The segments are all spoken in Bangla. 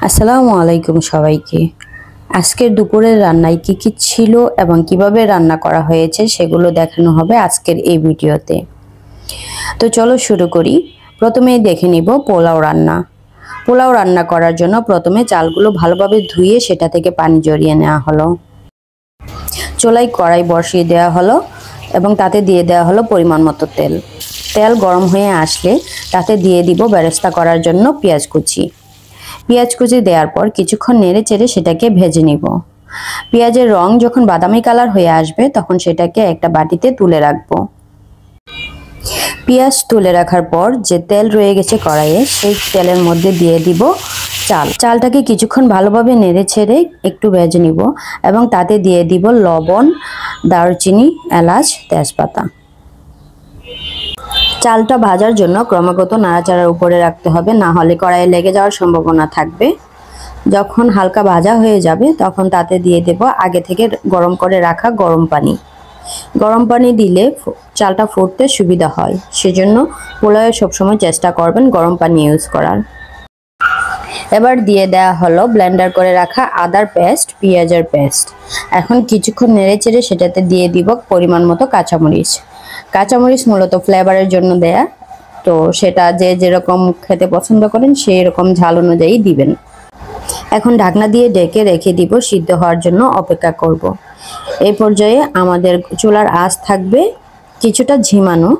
আসসালামু আলাইকুম সবাইকে। আজকের দুপুরের রান্নায় কি ছিল এবং কিভাবে রান্না করা হয়েছে সেগুলো দেখানো হবে আজকের এই ভিডিওতে। তো চলো শুরু করি। প্রথমেই দেখে নিব পোলাও রান্না। পোলাও রান্না করার জন্য প্রথমে চালগুলো ভালোভাবে ধুয়ে সেটা থেকে পানি ঝরিয়ে নেওয়া হলো। চুলায় কড়াই বসিয়ে দেওয়া হলো এবং তাতে দিয়ে দেওয়া হলো পরিমাণ মতো তেল। তেল গরম হয়ে আসলে তাতে দিয়ে দিব বেরেস্তা করার জন্য পেঁয়াজ কুচি। পেঁয়াজ কুচি দেওয়ার পর কিছুক্ষণ নেড়ে চেড়ে সেটাকে ভেজে নিব। পেঁয়াজের রং যখন বাদামি কালার হয়ে আসবে তখন সেটাকে একটা বাটিতে তুলে রাখবো। পেঁয়াজ তুলে রাখার পর যে তেল রয়ে গেছে কড়াইয়ে সেই তেলের মধ্যে দিয়ে দিব চালটাকে কিছুক্ষণ ভালোভাবে নেড়ে ছেড়ে একটু ভেজে নিব এবং তাতে দিয়ে দিব লবণ, দারুচিনি, এলাচ, তেজপাতা। চালটা ভাজার জন্য ক্রমাগত নাড়াচাড়ার উপরে রাখতে হবে, না হলে কড়াইয়ে লেগে যাওয়ার সম্ভাবনা থাকবে। যখন হালকা ভাজা হয়ে যাবে তখন তাতে দিয়ে দেব আগে থেকে গরম করে রাখা গরম পানি। গরম পানি দিলে চালটা ফুটতে সুবিধা হয়, সেজন্য পোলাওয়ে সবসময় চেষ্টা করবেন গরম পানি ইউজ করার। এবার দিয়ে দেওয়া হলো ব্লেন্ডার করে রাখা আদার পেস্ট, পেঁয়াজের পেস্ট। এখন কিছুক্ষণ নেড়ে চেড়ে সেটাতে দিয়ে দিব পরিমাণ মতো কাঁচামরিচ। কাঁচামরিচ মূলত ফ্লেভারের জন্য দেয়া, তো সেটা যে যেরকম খেতে পছন্দ করেন সেই রকম ঝাল অনুযায়ী দিবেন। এখন ঢাকনা দিয়ে ঢেকে রেখে দিব, সিদ্ধ হওয়ার জন্য অপেক্ষা করব। এই পর্যায়ে আমাদের চুলার আঁচ থাকবে কিছুটা ঝিমানো।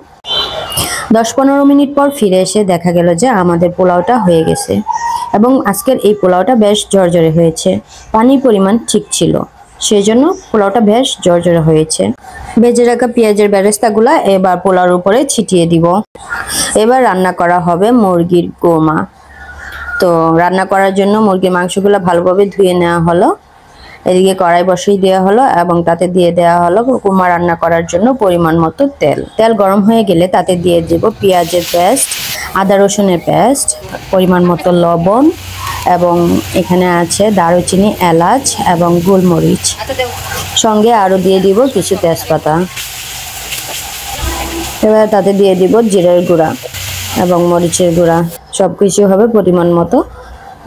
10-15 মিনিট পর ফিরে এসে দেখা গেল যে আমাদের পোলাওটা হয়ে গেছে এবং আজকের এই পোলাওটা বেশ ঝরঝরে হয়েছে। পানির পরিমাণ ঠিক ছিল, সেজন্য পোলাওটা বেশ ঝরঝরে হয়েছে। ভেজে রাখা পেঁয়াজের বেরেস্তাগুলা এবার পোলাওর উপরে ছিটিয়ে দিব। এবার রান্না করা হবে মুরগির কোরমা। তো রান্না করার জন্য মুরগির মাংসগুলো ভালোভাবে ধুয়ে নেওয়া হলো। এদিকে কড়াই বসিয়ে দেওয়া হলো এবং তাতে দিয়ে দেওয়া হলো কোরমা রান্না করার জন্য পরিমাণ মতো তেল। তেল গরম হয়ে গেলে তাতে দিয়ে দেব পেঁয়াজের পেস্ট, আদা রসুনের পেস্ট, পরিমাণ মতো লবণ এবং এখানে আছে দারুচিনি, এলাচ এবং গোলমরিচ। সঙ্গে আরও দিয়ে দিব কিছু তেজপাতা। এবার তাতে দিয়ে দিব জিরার গুঁড়া এবং মরিচের গুঁড়া, সব কিছু হবে পরিমাণ মতো।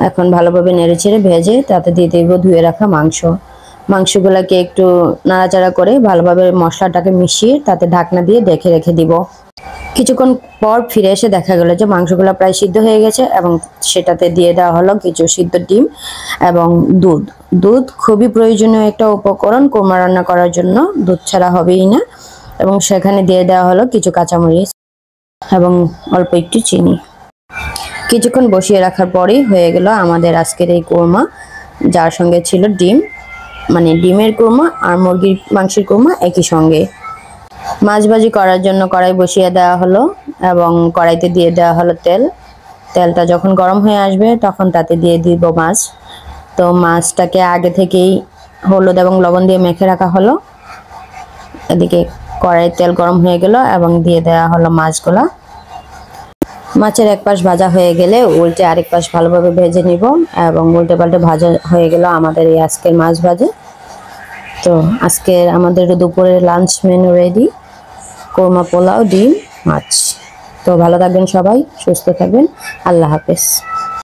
এখন ভালোভাবে নেড়েচেড়ে ভেজে তাতে দিয়ে দেব ধুয়ে রাখা মাংসগুলোকে একটু নাড়াচাড়া করে ভালোভাবে মশলাটাকে মিশিয়ে তাতে ঢাকনা দিয়ে ঢেকে রেখে দিব। কিছুক্ষণ পর ফিরে এসে দেখা গেল যে মাংসগুলো প্রায় সিদ্ধ হয়ে গেছে এবং সেটাতে দিয়ে দেওয়া হলো কিছু সিদ্ধ ডিম এবং দুধ খুবই প্রয়োজনীয় একটা উপকরণ কোরমা রান্না করার জন্য, দুধ ছাড়া হবেই না। এবং সেখানে দিয়ে দেওয়া হলো কিছু কাঁচামরিচ এবং অল্প একটু চিনি। কিছুক্ষণ বসিয়ে রাখার পরেই হয়ে গেল আমাদের আজকের এই কোরমা, যার সঙ্গে ছিল ডিম, মানে ডিমের কোরমা আর মুরগির মাংসের কোরমা একই সঙ্গে। মাছ ভাজি করার জন্য কড়াই বসিয়ে দেওয়া হলো এবং কড়াইতে দিয়ে দেওয়া হলো তেলটা যখন গরম হয়ে আসবে তখন তাতে দিয়ে দিব মাছ। তো মাছটাকে আগে থেকেই হলুদ এবং লবণ দিয়ে মেখে রাখা হলো। এদিকে কড়াইয়ের তেল গরম হয়ে গেল এবং দিয়ে দেওয়া হলো মাছগুলা। মাছের এক পাশ ভাজা হয়ে গেলে উল্টে আরেক পাশ ভালোভাবে ভেজে নিব এবং উল্টে পাল্টে ভাজা হয়ে গেল আমাদের এই আজকের মাছ ভাজা। তো আজকের আমাদের দুপুরের lunch menu ready, korma, pulao, ডিম, মাছ। তো ভালো থাকবেন সবাই, সুস্থ থাকবেন, আল্লাহ হাফেজ।